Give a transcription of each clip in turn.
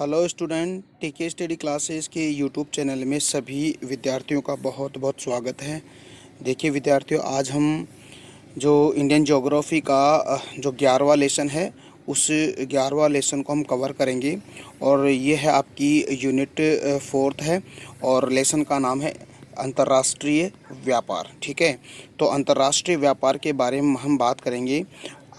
Hello student, टीके study classes के YouTube channel में सभी विद्यार्थियों का बहुत बहुत स्वागत है। देखिए विद्यार्थियों, आज हम जो इंडियन ज्योग्राफी का जो 11वां लेसन है, उस 11वां लेसन को हम कवर करेंगे। और ये है आपकी यूनिट 4 है और लेसन का नाम है अंतर्राष्ट्रीय व्यापार। ठीक है, तो अंतर्राष्ट्रीय व्यापार के बारे में हम बात करेंगे।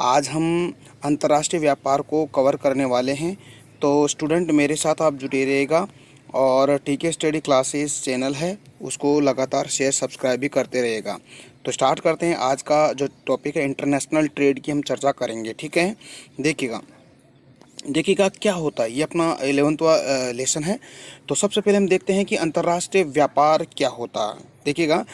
आज हम अंतर्राष्ट्रीय व्यापार को कवर करने वाले हैं। तो स्टूडेंट, मेरे साथ आप जुड़े रहिएगा और टीके स्टडी क्लासेस चैनल है उसको लगातार शेयर सब्सक्राइब भी करते रहिएगा। तो स्टार्ट करते हैं। आज का जो टॉपिक है इंटरनेशनल ट्रेड की हम चर्चा करेंगे। ठीक है, देखिएगा देखिएगा क्या होता है। ये अपना 11वां लेसन है। तो सबसे पहले हम देखते हैं कि अंतर्राष्ट्रीय व्यापार क्या होता है। देखिएगा,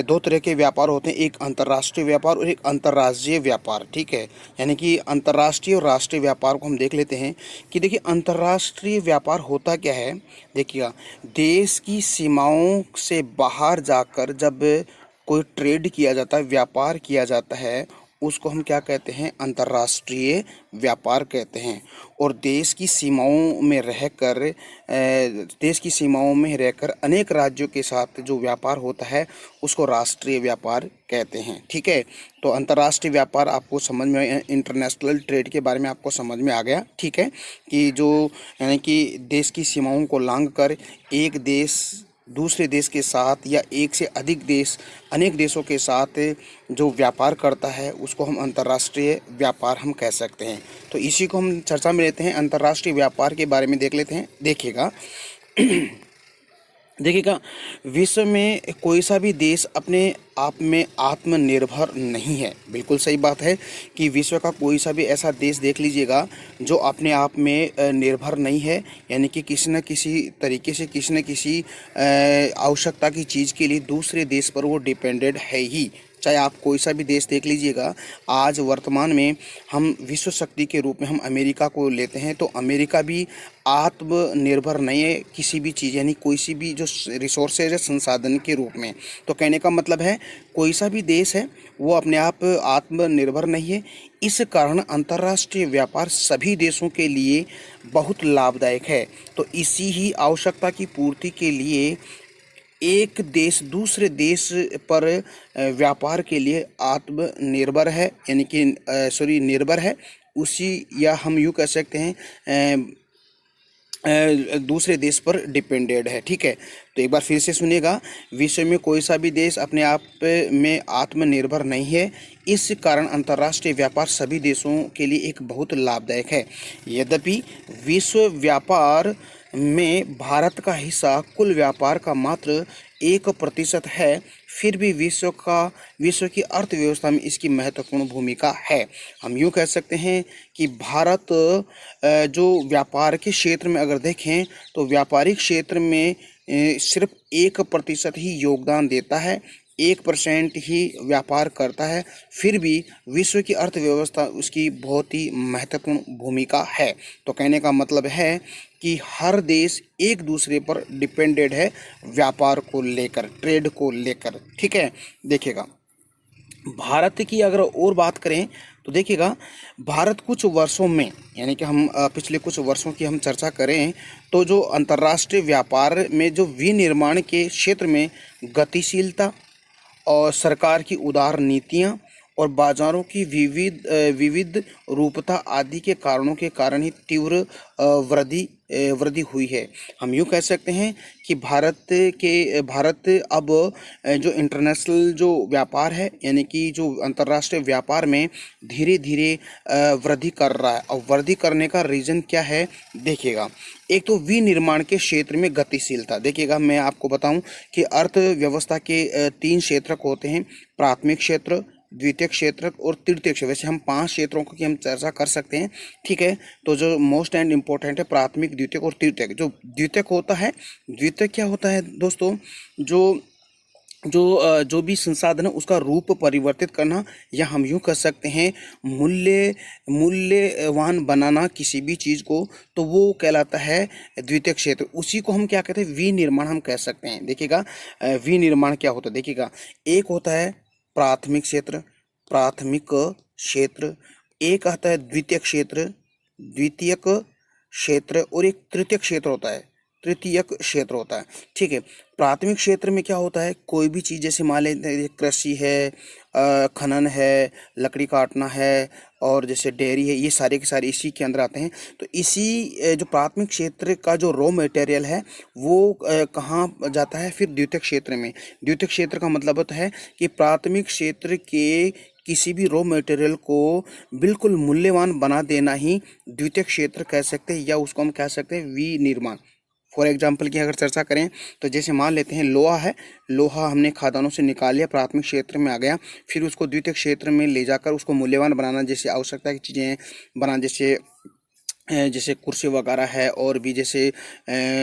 दो तरह के व्यापार होते हैं, एक अंतर्राष्ट्रीय व्यापार और एक अंतर्राज्यीय व्यापार। ठीक है, यानी कि अंतर्राष्ट्रीय और राष्ट्रीय व्यापार को हम देख लेते हैं कि देखिए अंतर्राष्ट्रीय व्यापार होता क्या है। देखिएगा, देश की सीमाओं से बाहर जाकर जब कोई ट्रेड किया जाता है, व्यापार किया जाता है, उसको हम क्या कहते हैं, अंतर्राष्ट्रीय व्यापार कहते हैं। और देश की सीमाओं में रहकर अनेक राज्यों के साथ जो व्यापार होता है उसको राष्ट्रीय व्यापार कहते हैं। ठीक है, तो अंतर्राष्ट्रीय व्यापार आपको समझ में, इंटरनेशनल ट्रेड के बारे में आपको समझ में आ गया। ठीक है, कि जो यानी कि देश की सीमाओं को लांघ कर एक देश दूसरे देश के साथ या एक से अधिक देश, अनेक देशों के साथ जो व्यापार करता है उसको हम अंतर्राष्ट्रीय व्यापार हम कह सकते हैं। तो इसी को हम चर्चा में लेते हैं, अंतर्राष्ट्रीय व्यापार के बारे में देख लेते हैं। देखिएगा, विश्व में कोई सा भी देश अपने आप में आत्मनिर्भर नहीं है। बिल्कुल सही बात है कि विश्व का कोई सा भी ऐसा देश देख लीजिएगा जो अपने आप में निर्भर नहीं है, यानी कि किसी न किसी तरीके से किसी न किसी आवश्यकता की चीज़ के लिए दूसरे देश पर वो डिपेंडेड है ही। चाहे आप कोई सा भी देश देख लीजिएगा, आज वर्तमान में हम विश्व शक्ति के रूप में हम अमेरिका को लेते हैं, तो अमेरिका भी आत्मनिर्भर नहीं है किसी भी चीज़, यानी कोई सी भी जो रिसोर्सेज है, संसाधन के रूप में। तो कहने का मतलब है कोई सा भी देश है वो अपने आप आत्मनिर्भर नहीं है। इस कारण अंतर्राष्ट्रीय व्यापार सभी देशों के लिए बहुत लाभदायक है। तो इसी ही आवश्यकता की पूर्ति के लिए एक देश दूसरे देश पर व्यापार के लिए आत्मनिर्भर है, यानी कि निर्भर है उसी, या हम यूँ कह सकते हैं दूसरे देश पर डिपेंडेड है। ठीक है, तो एक बार फिर से सुनिएगा, विश्व में कोई सा भी देश अपने आप में आत्मनिर्भर नहीं है। इस कारण अंतर्राष्ट्रीय व्यापार सभी देशों के लिए एक बहुत लाभदायक है। यद्यपि विश्व व्यापार में भारत का हिस्सा कुल व्यापार का मात्र 1% है, फिर भी विश्व की अर्थव्यवस्था में इसकी महत्वपूर्ण भूमिका है। हम यूँ कह सकते हैं कि भारत जो व्यापार के क्षेत्र में अगर देखें तो व्यापारिक क्षेत्र में सिर्फ 1% ही योगदान देता है, 1% ही व्यापार करता है, फिर भी विश्व की अर्थव्यवस्था उसकी बहुत ही महत्वपूर्ण भूमिका है। तो कहने का मतलब है कि हर देश एक दूसरे पर डिपेंडेड है व्यापार को लेकर, ट्रेड को लेकर। ठीक है, देखिएगा भारत की अगर और बात करें तो देखिएगा, भारत कुछ वर्षों में, यानी कि हम पिछले कुछ वर्षों की हम चर्चा करें तो जो अंतर्राष्ट्रीय व्यापार में जो विनिर्माण के क्षेत्र में गतिशीलता और सरकार की उदार नीतियां और बाजारों की विविध रूपता आदि के कारणों के कारण ही तीव्र वृद्धि हुई है। हम यूँ कह सकते हैं कि भारत अब जो इंटरनेशनल जो व्यापार है, यानी कि जो अंतर्राष्ट्रीय व्यापार में धीरे धीरे वृद्धि कर रहा है। और वृद्धि करने का रीज़न क्या है, देखिएगा, एक तो विनिर्माण के क्षेत्र में गतिशीलता। देखिएगा, मैं आपको बताऊं कि अर्थव्यवस्था के 3 क्षेत्रक होते हैं, प्राथमिक क्षेत्र, द्वितीयक क्षेत्र और तृतीयक क्षेत्र। वैसे हम 5 क्षेत्रों की हम चर्चा कर सकते हैं। ठीक है, तो जो मोस्ट एंड इम्पोर्टेंट है प्राथमिक, द्वितीयक और तृतीयक। जो द्वितीयक होता है, द्वितीयक क्या होता है दोस्तों, जो भी संसाधन है उसका रूप परिवर्तित करना, या हम यूँ कह सकते हैं मूल्यवान बनाना किसी भी चीज़ को, तो वो कहलाता है द्वितीयक क्षेत्र। उसी को हम क्या कहते हैं, विनिर्माण हम कह सकते हैं। देखिएगा, विनिर्माण क्या होता है, देखिएगा, एक होता है प्राथमिक क्षेत्र, एक आता है द्वितीयक क्षेत्र, द्वितीयक क्षेत्र और एक तृतीयक क्षेत्र होता है, तृतीयक क्षेत्र होता है। ठीक है, प्राथमिक क्षेत्र में क्या होता है, कोई भी चीज़ जैसे मान लेते हैं कृषि है, खनन है, लकड़ी काटना है, और जैसे डेयरी है, ये सारे के सारे इसी के अंदर आते हैं। तो इसी जो प्राथमिक क्षेत्र का जो रॉ मटेरियल है वो कहाँ जाता है, फिर द्वितीयक क्षेत्र में। द्वितीयक क्षेत्र का मतलब होता है कि प्राथमिक क्षेत्र के किसी भी रॉ मटेरियल को बिल्कुल मूल्यवान बना देना ही द्वितीयक क्षेत्र कह सकते हैं, या उसको हम कह सकते हैं विनिर्माण। फॉर एग्जाम्पल की अगर चर्चा करें तो जैसे मान लेते हैं लोहा है, लोहा हमने खदानों से निकाल लिया, प्राथमिक क्षेत्र में आ गया, फिर उसको द्वितीयक क्षेत्र में ले जाकर उसको मूल्यवान बनाना, जैसे आवश्यकता की चीज़ें बनाना, जैसे कुर्सी वगैरह है, और भी जैसे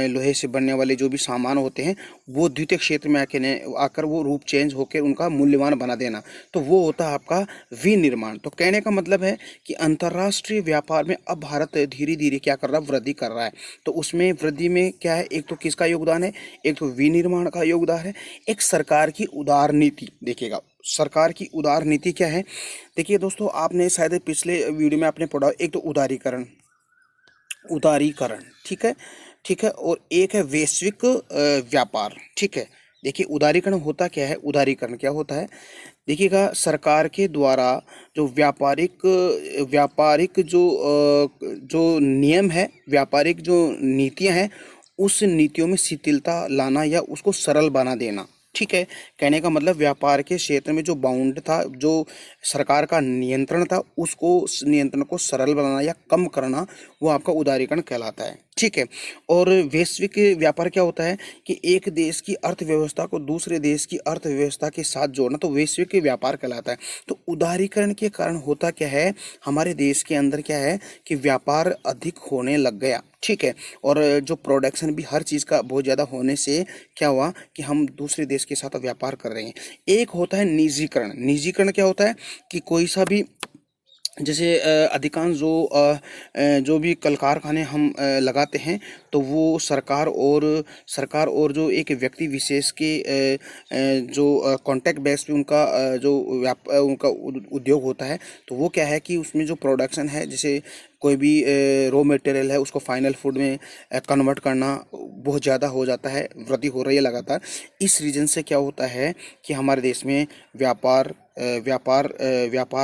लोहे से बनने वाले जो भी सामान होते हैं, वो द्वितीय क्षेत्र में आकर वो रूप चेंज होकर उनका मूल्यवान बना देना, तो वो होता है आपका विनिर्माण। तो कहने का मतलब है कि अंतर्राष्ट्रीय व्यापार में अब भारत धीरे धीरे क्या कर रहा है, वृद्धि कर रहा है। तो उसमें वृद्धि में क्या है, एक तो किसका योगदान है, एक तो विनिर्माण का योगदान है, एक सरकार की उदार नीति। देखिएगा सरकार की उदार नीति क्या है, देखिए दोस्तों, आपने शायद पिछले वीडियो में आपने पढ़ा, एक तो उदारीकरण, उदारीकरण, ठीक है, ठीक है, और एक है वैश्विक व्यापार। ठीक है, देखिए उदारीकरण होता क्या है, उदारीकरण क्या होता है, देखिएगा सरकार के द्वारा जो व्यापारिक व्यापारिक जो नियम है, व्यापारिक जो नीतियां हैं, उस नीतियों में शिथिलता लाना या उसको सरल बना देना। ठीक है, कहने का मतलब व्यापार के क्षेत्र में जो बाउंड था, जो सरकार का नियंत्रण था, उसको नियंत्रण को सरल बनाना या कम करना, वो आपका उदारीकरण कहलाता है। ठीक है, और वैश्विक व्यापार क्या होता है कि एक देश की अर्थव्यवस्था को दूसरे देश की अर्थव्यवस्था के साथ जोड़ना, तो वैश्विक व्यापार कहलाता है। तो उदारीकरण के कारण होता क्या है, हमारे देश के अंदर क्या है कि व्यापार अधिक होने लग गया। ठीक है, और जो प्रोडक्शन भी हर चीज़ का बहुत ज़्यादा होने से क्या हुआ कि हम दूसरे देश के साथ व्यापार कर रहे हैं। एक होता है निजीकरण। निजीकरण क्या होता है कि कोई सा भी जैसे अधिकांश जो भी कल कारखाने हम लगाते हैं, तो वो सरकार और जो एक व्यक्ति विशेष के जो कॉन्टैक्ट बेस पे उनका उनका उद्योग होता है। तो वो क्या है कि उसमें जो प्रोडक्शन है, जैसे कोई भी रॉ मटेरियल है, उसको फाइनल फूड में कन्वर्ट करना बहुत ज़्यादा हो जाता है, वृद्धि हो रही है लगातार। इस रीजन से क्या होता है कि हमारे देश में व्यापार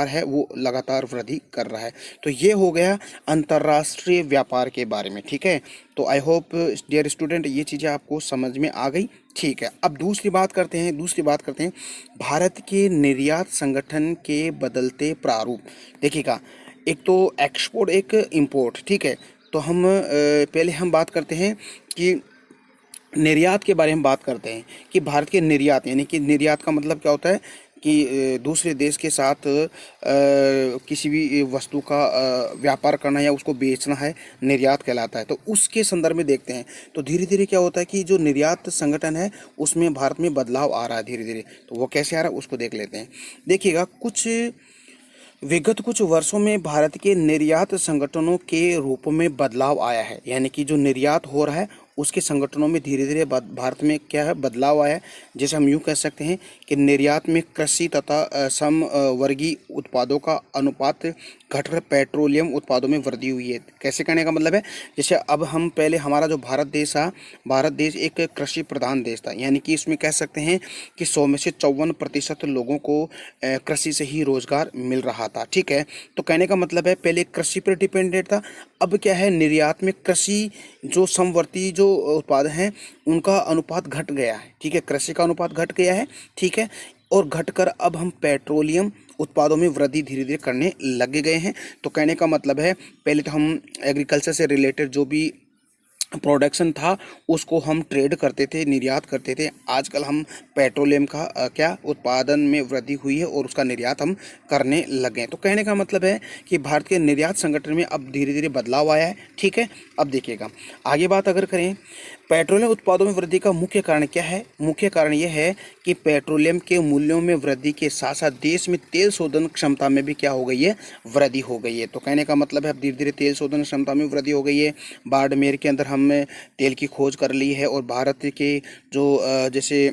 है वो लगातार वृद्धि कर रहा है। तो ये हो गया अंतर्राष्ट्रीय व्यापार के बारे में। ठीक है, तो आई होप डियर स्टूडेंट ये चीज़ें आपको समझ में आ गई। ठीक है, अब दूसरी बात करते हैं भारत के निर्यात संगठन के बदलते प्रारूप। देखिएगा, एक तो एक्सपोर्ट, एक इंपोर्ट। ठीक है, तो हम पहले हम बात करते हैं कि निर्यात के बारे में बात करते हैं कि भारत के निर्यात, यानी कि निर्यात का मतलब क्या होता है कि दूसरे देश के साथ किसी भी वस्तु का व्यापार करना या उसको बेचना है, निर्यात कहलाता है। तो उसके संदर्भ में देखते हैं, तो धीरे धीरे क्या होता है कि जो निर्यात संगठन है उसमें भारत में बदलाव आ रहा है धीरे धीरे। तो वो कैसे आ रहा है उसको देख लेते हैं। देखिएगा, विगत कुछ वर्षों में भारत के निर्यात संगठनों के रूप में बदलाव आया है, यानी कि जो निर्यात हो रहा है उसके संगठनों में धीरे धीरे भारत में क्या है, बदलाव आया है। जैसे हम यूँ कह सकते हैं कि निर्यात में कृषि तथा समवर्गीय उत्पादों का अनुपात घटकर पेट्रोलियम उत्पादों में वृद्धि हुई है। कैसे कहने का मतलब है, जैसे अब हम पहले हमारा जो भारत देश था, भारत देश एक कृषि प्रधान देश था, यानी कि इसमें कह सकते हैं कि 100 में से 54% लोगों को कृषि से ही रोजगार मिल रहा था। ठीक है, तो कहने का मतलब है पहले कृषि पर डिपेंडेंट था, अब क्या है निर्यात में कृषि जो समवर्ती जो उत्पाद हैं उनका अनुपात घट गया है। ठीक है, कृषि का अनुपात घट गया है। ठीक है, और घटकर अब हम पेट्रोलियम उत्पादों में वृद्धि धीरे धीरे करने लगे गए हैं। तो कहने का मतलब है पहले तो हम एग्रीकल्चर से रिलेटेड जो भी प्रोडक्शन था उसको हम ट्रेड करते थे, निर्यात करते थे। आजकल हम पेट्रोलियम का क्या उत्पादन में वृद्धि हुई है और उसका निर्यात हम करने लगे हैं। तो कहने का मतलब है कि भारत के निर्यात संगठन में अब धीरे धीरे बदलाव आया है। ठीक है, अब देखिएगा आगे बात अगर करें, पेट्रोलियम उत्पादों में वृद्धि का मुख्य कारण क्या है। मुख्य कारण यह है कि पेट्रोलियम के मूल्यों में वृद्धि के साथ साथ देश में तेल शोधन क्षमता में भी क्या हो गई है, वृद्धि हो गई है। तो कहने का मतलब है अब धीरे धीरे तेल शोधन क्षमता में वृद्धि हो गई है। बाड़मेर के अंदर हमने तेल की खोज कर ली है, और भारत के जो जैसे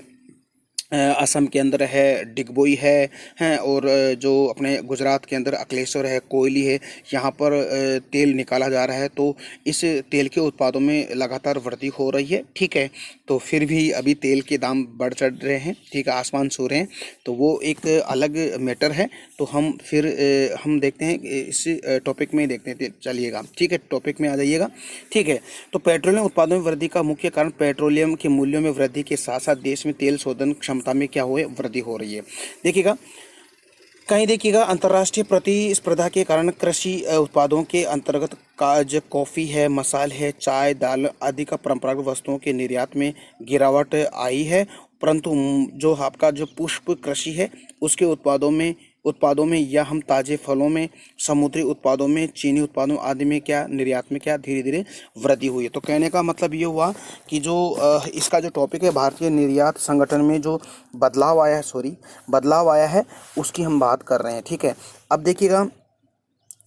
असम के अंदर है डिगबोई है हैं, और जो अपने गुजरात के अंदर अकलेश्वर है, कोयली है, यहाँ पर तेल निकाला जा रहा है। तो इस तेल के उत्पादों में लगातार वृद्धि हो रही है, ठीक है। तो फिर भी अभी तेल के दाम बढ़ चढ़ रहे हैं, ठीक है, आसमान छू रहे हैं, तो वो एक अलग मैटर है। तो हम फिर हम देखते हैं इस टॉपिक में ही देखते हैं, चलिएगा, ठीक है, टॉपिक में आ जाइएगा, ठीक है। तो पेट्रोलियम उत्पादों में वृद्धि का मुख्य कारण पेट्रोलियम के मूल्यों में वृद्धि के साथ साथ देश में तेल शोधन क्षमता में क्या हुए वृद्धि हो रही है। देखिएगा, कहीं देखिएगा, अंतर्राष्ट्रीय प्रतिस्पर्धा के कारण कृषि उत्पादों के अंतर्गत काज, कॉफ़ी है, मसाल है, चाय, दाल आदि का परंपरागत वस्तुओं के निर्यात में गिरावट आई है। परंतु जो आपका जो पुष्प कृषि है उसके उत्पादों में या हम ताज़े फलों में, समुद्री उत्पादों में, चीनी उत्पादों आदि में क्या निर्यात में क्या धीरे धीरे वृद्धि हुई है। तो कहने का मतलब ये हुआ कि जो इसका जो टॉपिक है भारतीय निर्यात संगठन में जो बदलाव आया है उसकी हम बात कर रहे हैं, ठीक है। अब देखिएगा,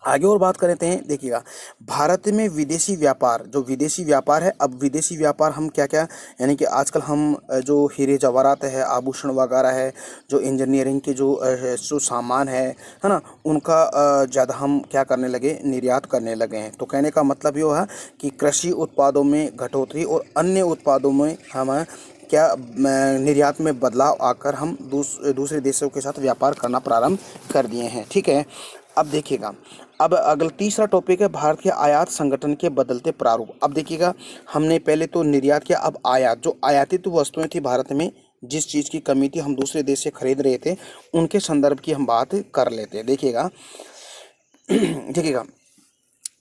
आगे और बात करते हैं। देखिएगा, भारत में विदेशी व्यापार है। अब विदेशी व्यापार हम क्या क्या, यानी कि आजकल हम जो हीरे जवाहरात है, आभूषण वगैरह है, जो इंजीनियरिंग के जो सामान है ना, उनका ज़्यादा हम क्या करने लगे, निर्यात करने लगे हैं। तो कहने का मतलब ये है कि कृषि उत्पादों में घटोतरी और अन्य उत्पादों में हम क्या निर्यात में बदलाव आकर हम दूसरे देशों के साथ व्यापार करना प्रारंभ कर दिए हैं, ठीक है। अब देखिएगा, अब अगला तीसरा टॉपिक है भारत के आयात संगठन के बदलते प्रारूप। अब देखिएगा, हमने पहले तो निर्यात किया, अब आयात, जो आयातित वस्तुएं थी भारत में, जिस चीज़ की कमी थी हम दूसरे देश से खरीद रहे थे, उनके संदर्भ की हम बात कर लेते हैं। देखिएगा देखिएगा,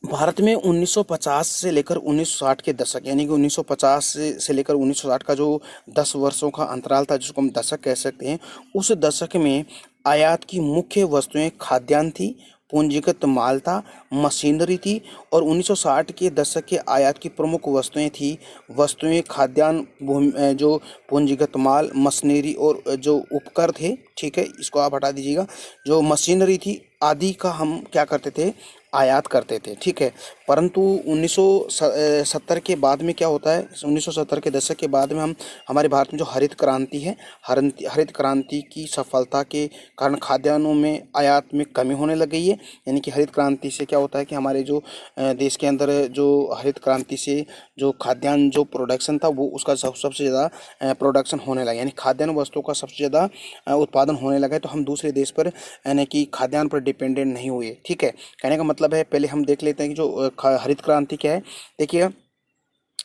भारत में 1950 से लेकर 1960 के दशक, यानी कि 1950 से लेकर 1960 का जो 10 वर्षों का अंतराल था, जिसको हम दशक कह सकते हैं, उस दशक में आयात की मुख्य वस्तुएं खाद्यान्न थी, पूंजीगत माल था, मशीनरी थी। और 1960 के दशक के आयात की प्रमुख वस्तुएं खाद्यान्न, जो पूंजीगत माल, मशीनरी और जो उपकर थे, ठीक है, इसको आप हटा दीजिएगा, जो मशीनरी थी आदि का हम क्या करते थे, आयात करते थे, ठीक है। परंतु 1970 के बाद में क्या होता है, 1970 के दशक के बाद में हमारे भारत में जो हरित क्रांति है, हरित क्रांति की सफलता के कारण खाद्यान्नों में आयात में कमी होने लग गई है। यानी कि हरित क्रांति से क्या होता है कि हमारे जो देश के अंदर जो हरित क्रांति से जो खाद्यान्न जो प्रोडक्शन था वो उसका सबसे ज़्यादा प्रोडक्शन होने लगा, यानी खाद्यान्न वस्तुओं का सबसे ज़्यादा उत्पादन होने लगा है। तो हम दूसरे देश पर यानी कि खाद्यान्न पर डिपेंडेंट नहीं हुए, ठीक है। कहने का मतलब है, पहले हम देख लेते हैं कि जो हरित क्रांति क्या है। देखिए,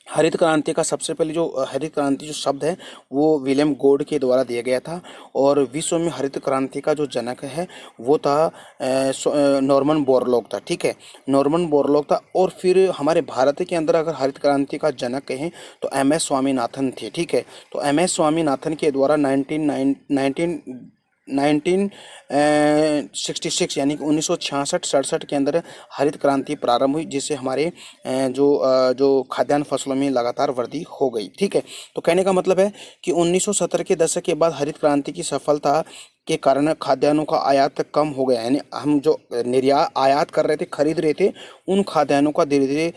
हरित क्रांति का सबसे पहले जो हरित क्रांति जो शब्द है वो विलियम गोड के द्वारा दिया गया था। और विश्व में हरित क्रांति का जो जनक है वो था नॉर्मन बोरलॉग था, ठीक है, नॉर्मन बोरलॉग था। और फिर हमारे भारत के अंदर अगर हरित क्रांति का जनक कहें तो एम.एस. स्वामीनाथन थे, ठीक है। तो एम.एस. स्वामीनाथन के द्वारा 1966 यानी कि 1966-67 के अंदर हरित क्रांति प्रारंभ हुई, जिससे हमारे जो खाद्यान्न फसलों में लगातार वृद्धि हो गई, ठीक है। तो कहने का मतलब है कि 1970 के दशक के बाद हरित क्रांति की सफलता के कारण खाद्यान्नों का आयात कम हो गया, यानी हम जो आयात कर रहे थे, खरीद रहे थे, उन खाद्यान्नों का धीरे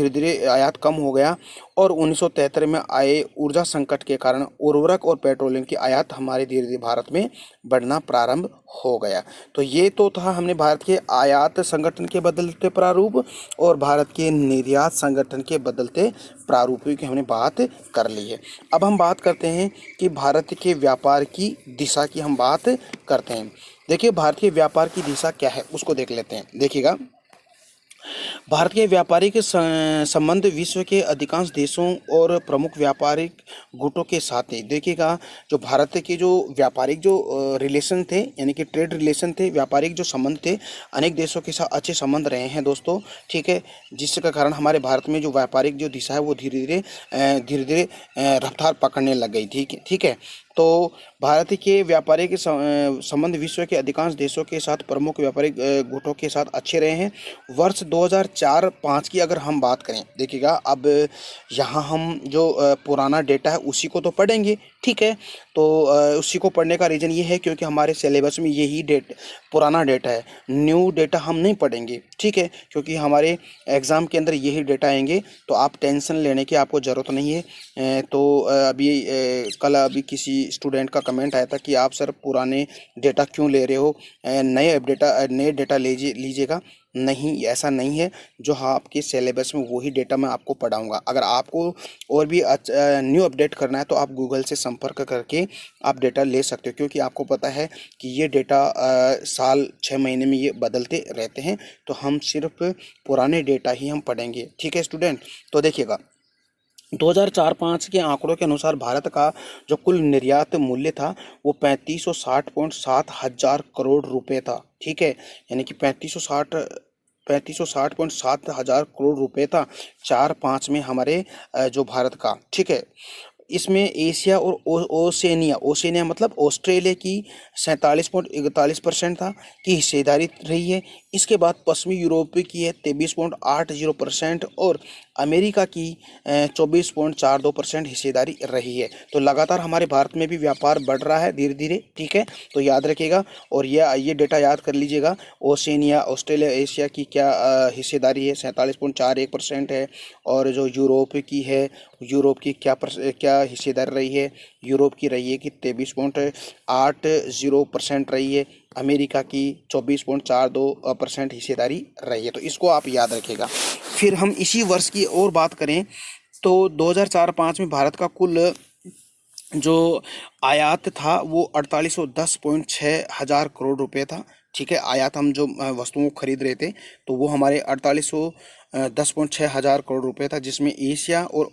धीरे आयात कम हो गया। और 1973 में आए ऊर्जा संकट के कारण उर्वरक और पेट्रोलियम की आयात हमारे धीरे धीरे भारत में बढ़ना प्रारंभ हो गया। तो ये तो था हमने भारत के आयात संगठन के बदलते प्रारूप और भारत के निर्यात संगठन के बदलते प्रारूपों की हमने बात कर ली है। अब हम बात करते हैं कि भारत के व्यापार की दिशा की हम बात करते हैं। देखिए, भारतीय व्यापार की दिशा क्या है उसको देख लेते हैं। देखिएगा, भारत के व्यापारिक संबंध विश्व के अधिकांश देशों और प्रमुख व्यापारिक गुटों के साथ है। देखिएगा, जो भारत के जो व्यापारिक जो रिलेशन थे, यानी कि ट्रेड रिलेशन थे, व्यापारिक जो संबंध थे, अनेक देशों के साथ अच्छे संबंध रहे हैं दोस्तों, ठीक है। जिसके कारण हमारे भारत में जो व्यापारिक जो दिशा है वो धीरे धीरे रफ्तार पकड़ने लग गई थी, ठीक है। तो भारत के व्यापारिक संबंध विश्व के अधिकांश देशों के साथ प्रमुख व्यापारिक गुटों के साथ अच्छे रहे हैं। वर्ष 2004-05 की अगर हम बात करें, देखिएगा, अब यहाँ हम जो पुराना डेटा है उसी को तो पढ़ेंगे, ठीक है। तो उसी को पढ़ने का रीज़न ये है क्योंकि हमारे सिलेबस में यही पुराना डेटा है, न्यू डेटा हम नहीं पढ़ेंगे, ठीक है, क्योंकि हमारे एग्ज़ाम के अंदर यही डेटा आएंगे। तो आप टेंशन लेने की आपको ज़रूरत नहीं है। तो कल अभी किसी स्टूडेंट का कमेंट आया था कि आप सर पुराने डेटा क्यों ले रहे हो, नए डेटा लीजिएगा। नहीं, ऐसा नहीं है। जो हाँ आपके सिलेबस में वही डेटा मैं आपको पढ़ाऊँगा। अगर आपको और भी न्यू अपडेट करना है तो आप गूगल से संपर्क करके आप डेटा ले सकते हो, क्योंकि आपको पता है कि ये डेटा साल 6 महीने में ये बदलते रहते हैं। तो हम सिर्फ पुराने डेटा ही हम पढ़ेंगे, ठीक है स्टूडेंट। तो देखिएगा, 2004-5 के आंकड़ों के अनुसार भारत का जो कुल निर्यात मूल्य था वो 3560.7 हजार करोड़ रुपए था, ठीक है। यानी कि 3560.7 हजार करोड़ रुपए था 4-5 में हमारे जो भारत का, ठीक है। इसमें एशिया और ओसेनिया मतलब ऑस्ट्रेलिया की 47.41% था की हिस्सेदारी रही है। इसके बाद पश्चिमी यूरोप की है 23.80% और अमेरिका की 24.42% हिस्सेदारी रही है। तो लगातार हमारे भारत में भी व्यापार बढ़ रहा है धीरे धीरे, ठीक है। तो याद रखिएगा और ये डेटा याद कर लीजिएगा। ओसेनिया, ऑस्ट्रेलिया, एशिया की क्या हिस्सेदारी है, 47.41% है। और जो यूरोप की क्या हिस्सेदारी रही है, यूरोप की रही है कि 23.80% रही है। अमेरिका की 24.42% हिस्सेदारी रही है। तो इसको आप याद रखिएगा। फिर हम इसी वर्ष की और बात करें तो 2004-5 में भारत का कुल जो आयात था वो 4810.6 हजार करोड़ रुपए था, ठीक है। आयात हम जो वस्तुओं को खरीद रहे थे तो वो हमारे 4810.6 हजार करोड़ रुपए था, जिसमें एशिया और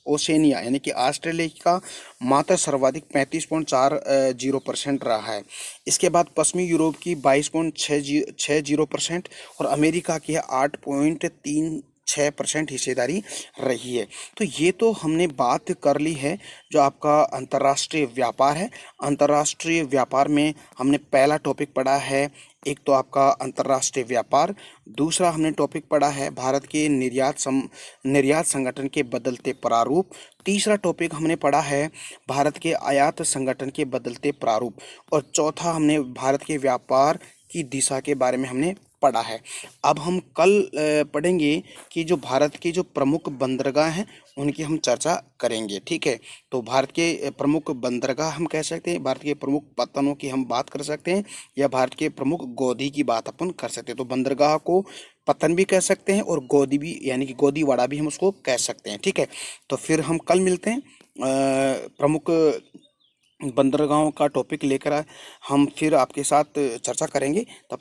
ओसेनिया यानी कि ऑस्ट्रेलिया का मात्र सर्वाधिक 35.40% रहा है। इसके बाद पश्चिमी यूरोप की 22.60% और अमेरिका की 8.36% हिस्सेदारी रही है। तो ये तो हमने बात कर ली है जो आपका अंतर्राष्ट्रीय व्यापार है। अंतर्राष्ट्रीय व्यापार में हमने पहला टॉपिक पढ़ा है, एक तो आपका अंतर्राष्ट्रीय व्यापार, दूसरा हमने टॉपिक पढ़ा है भारत के निर्यात संगठन के बदलते प्रारूप, तीसरा टॉपिक हमने पढ़ा है भारत के आयात संगठन के बदलते प्रारूप, और चौथा हमने भारत के व्यापार की दिशा के बारे में हमने पढ़ा है। अब हम कल पढ़ेंगे कि जो भारत के जो प्रमुख बंदरगाह हैं उनकी हम चर्चा करेंगे, ठीक है। तो भारत के प्रमुख बंदरगाह हम कह सकते हैं, भारत के प्रमुख पत्तनों की हम बात कर सकते हैं, या भारत के प्रमुख गोदी की बात अपन कर सकते हैं। तो बंदरगाह को पतन भी कह सकते हैं और गोदी भी यानी कि गोदीवाड़ा भी हम उसको कह सकते हैं, ठीक है। तो फिर हम कल मिलते हैं प्रमुख बंदरगाहों का टॉपिक लेकर हम फिर आपके साथ चर्चा करेंगे। तब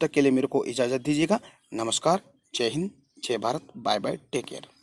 तक के लिए मेरे को इजाज़त दीजिएगा। नमस्कार, जय हिंद, जय Bharat, bye bye, take care.